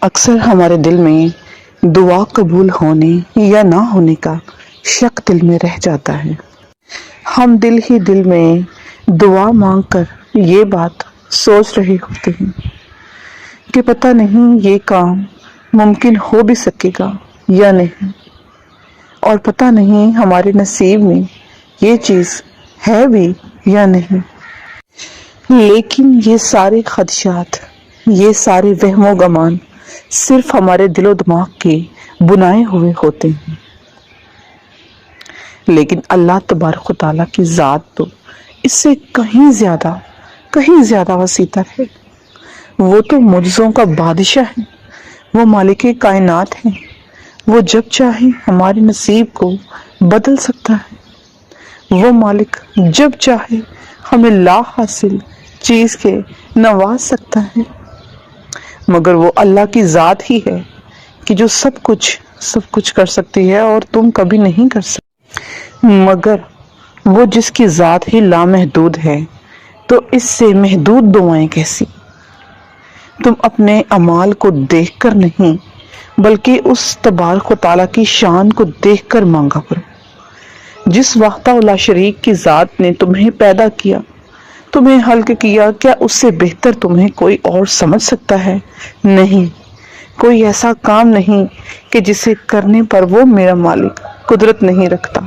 اکثر ہمارے دل میں دعا قبول ہونے یا نہ ہونے کا شک دل میں رہ جاتا ہے۔ ہم دل ہی دل میں دعا مانگ کر یہ بات سوچ رہے ہوتے ہیں کہ پتہ نہیں یہ کام ممکن ہو بھی سکے گا یا نہیں، اور پتہ نہیں ہمارے نصیب میں یہ چیز ہے بھی یا نہیں۔ لیکن یہ سارے خدشات، یہ سارے وہم و گمان صرف ہمارے دل و دماغ کے بنائے ہوئے ہوتے ہیں، لیکن اللہ تبارک و تعالیٰ کی ذات تو اس سے کہیں زیادہ وسیع تر ہے۔ وہ تو معجزوں کا بادشاہ ہے، وہ مالک کائنات ہے، وہ جب چاہے ہمارے نصیب کو بدل سکتا ہے، وہ مالک جب چاہے ہمیں لا حاصل چیز کے نواز سکتا ہے۔ مگر وہ اللہ کی ذات ہی ہے کہ جو سب کچھ کر سکتی ہے اور تم کبھی نہیں کر سکتے۔ مگر وہ جس کی ذات ہی لامحدود ہے تو اس سے محدود دعائیں کیسی؟ تم اپنے اعمال کو دیکھ کر نہیں بلکہ اس تبارک و تعالیٰ کی شان کو دیکھ کر مانگا کرو۔ جس وحدہ لا شریک کی ذات نے تمہیں پیدا کیا، تمہیں خلق کیا، کیا اس سے بہتر تمہیں کوئی اور سمجھ سکتا ہے؟ نہیں، کوئی ایسا کام نہیں کہ جسے کرنے پر وہ میرا مالک قدرت نہیں رکھتا،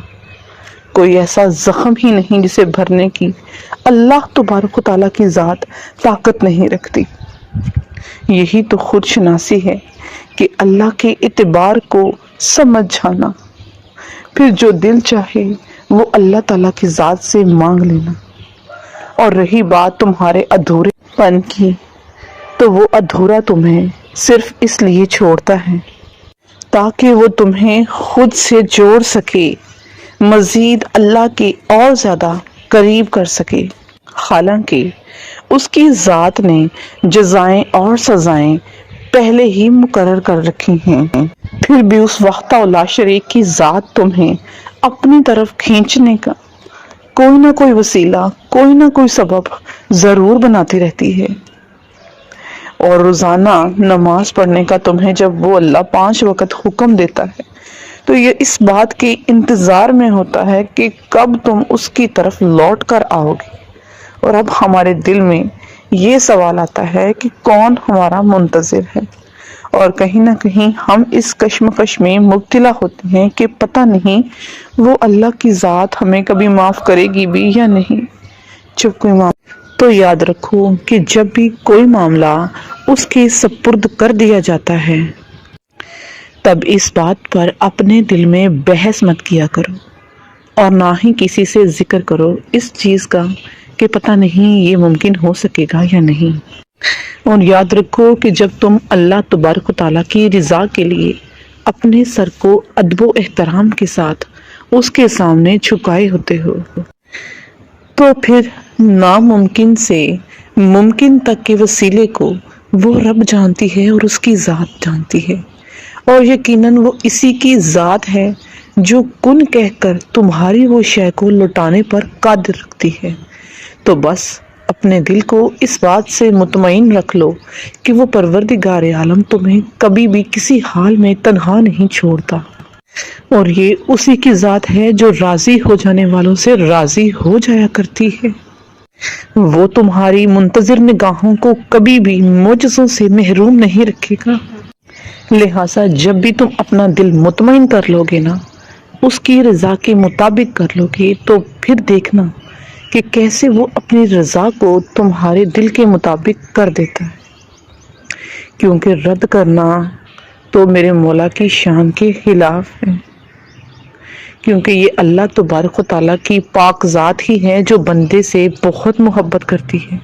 کوئی ایسا زخم ہی نہیں جسے بھرنے کی اللہ تبارک و تعالیٰ کی ذات طاقت نہیں رکھتی۔ یہی تو خود شناسی ہے کہ اللہ کے اعتبار کو سمجھ جانا، پھر جو دل چاہے وہ اللہ تعالیٰ کی ذات سے مانگ لینا۔ اور رہی بات تمہارے ادھورے پن کی، تو وہ ادھورا تمہیں صرف اس لیے چھوڑتا ہے تاکہ وہ تمہیں خود سے جوڑ سکے، مزید اللہ کے اور زیادہ قریب کر سکے۔ حالانکہ اس کی ذات نے جزائیں اور سزائیں پہلے ہی مقرر کر رکھی ہیں، پھر بھی اس وحدہ لا شریک کی ذات تمہیں اپنی طرف کھینچنے کا کوئی نہ کوئی وسیلہ، کوئی نہ کوئی سبب ضرور بناتی رہتی ہے۔ اور روزانہ نماز پڑھنے کا تمہیں جب وہ اللہ 5 وقت حکم دیتا ہے تو یہ اس بات کے انتظار میں ہوتا ہے کہ کب تم اس کی طرف لوٹ کر آؤ گے۔ اور اب ہمارے دل میں یہ سوال آتا ہے کہ کون ہمارا منتظر ہے، اور کہیں نہ کہیں ہم اس کشمکش میں مبتلا ہوتے ہیں کہ پتہ نہیں وہ اللہ کی ذات ہمیں کبھی معاف کرے گی بھی یا نہیں۔ جب کوئی معاملہ تو یاد رکھو کہ جب بھی کوئی معاملہ اس کے سپرد کر دیا جاتا ہے تب اس بات پر اپنے دل میں بحث مت کیا کرو، اور نہ ہی کسی سے ذکر کرو اس چیز کا کہ پتہ نہیں یہ ممکن ہو سکے گا یا نہیں۔ اور یاد رکھو کہ جب تم اللہ تبارک و تعالیٰ کی رضا کے لیے اپنے سر کو ادب و احترام کے ساتھ اس کے سامنے جھکائے ہوتے ہو تو پھر ناممکن سے ممکن تک کے وسیلے کو وہ رب جانتی ہے اور اس کی ذات جانتی ہے، اور یقیناً وہ اسی کی ذات ہے جو کن کہہ کر تمہاری وہ شے کو لوٹانے پر قادر رکھتی ہے۔ تو بس اپنے دل کو اس بات سے مطمئن رکھ لو کہ وہ پروردگار عالم تمہیں کبھی بھی کسی حال میں تنہا نہیں چھوڑتا، اور یہ اسی کی ذات ہے جو راضی ہو جانے والوں سے راضی ہو جایا کرتی ہے۔ وہ تمہاری منتظر نگاہوں کو کبھی بھی معجزوں سے محروم نہیں رکھے گا۔ لہٰذا جب بھی تم اپنا دل مطمئن کر لو گے نا، اس کی رضا کے مطابق کر لو گے، تو پھر دیکھنا کہ کیسے وہ اپنی رضا کو تمہارے دل کے مطابق کر دیتا ہے، کیونکہ رد کرنا تو میرے مولا کی شان کے خلاف ہے، کیونکہ یہ اللہ تبارک و تعالیٰ کی پاک ذات ہی ہے جو بندے سے بہت محبت کرتی ہے،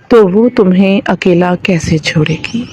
تو وہ تمہیں اکیلا کیسے چھوڑے گی۔